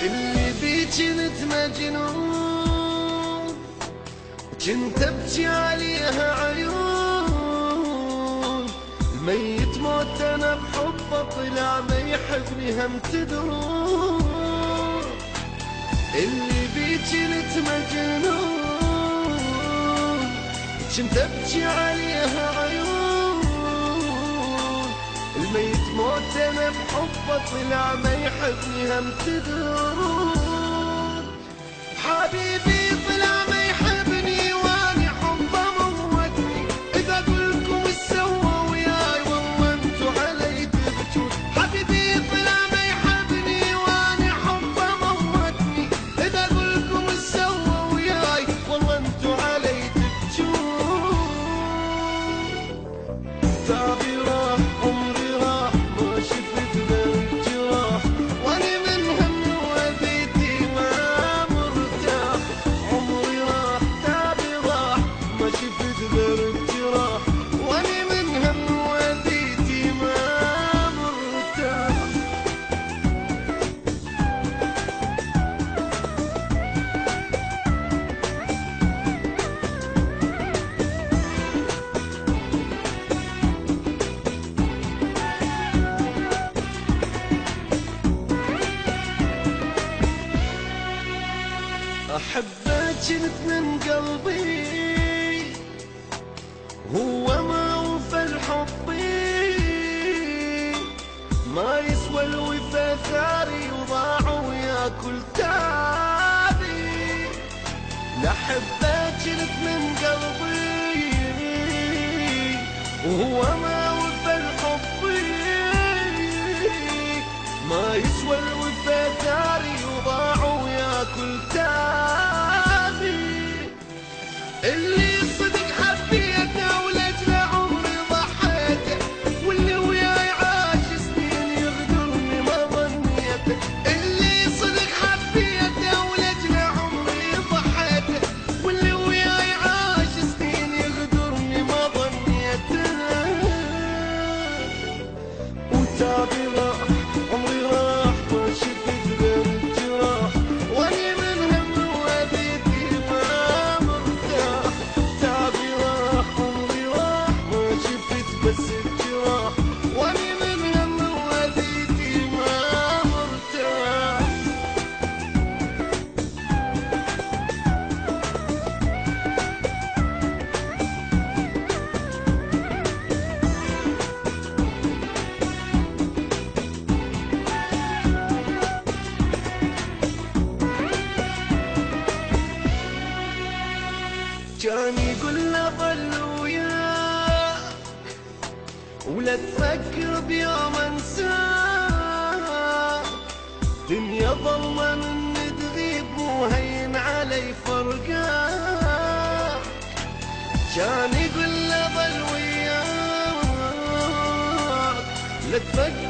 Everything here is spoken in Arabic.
اللي بي كنت مجنون، كنت ابكي عليها عيون. الميت موت انا بحبه طلع ما يحبني هم تدرون. اللي بي كنت مجنون، كنت ابكي عليها عيون. الميت موت انا بحبه طلع ما يحبني هم تدرون. حبيبي طلع ما يحبني واني حبه موتني. اذا اقولكم ايش سوى وياي والله انتو علي تبجون. حبيبي طلع ما يحبني واني حبه موتني. اذا اقولكم ايش سوى وياي والله انتو علي تبجون. تعبي راح عمري راح ما شفت غير الجراح، واني من هم وذيتي ما مرتاح. عمري راح تعبي راح ما شفت غير الجراح، واني من هم وذيتي ما مرتاح. أحبك كنت من قلبي، هو ما وفى الحب. ما يسوى الوفا ثاري وضاع وياكل تابي. لأحبك كنت من قلبي، وهو ما وفى الحب. ما يسوى الوفا ثاري وضاع وياكل تابي. اللي صدق حبيته ولأجله عمري ضحيته، واللي وياي عاش سنين يغدرني ما ظنيته. اللي صدق حبيته ولأجله عمري ضحيته، واللي وياي عاش سنين يغدرني ما ظنيته. وتعبي راح عمري راح ما شفت غير الجراح، واني من هم وذيتي ما مرتاح. تعبي راح عمري راح ما شفت بس الجراح، واني من هم وذيتي ما مرتاح. كان يقول له ظل وياك ولا تفكر بيوم انساك. دنيا ظلمة من تغيب مو هين علي فرقاك. كان يقول له ظل وياك لا تفكر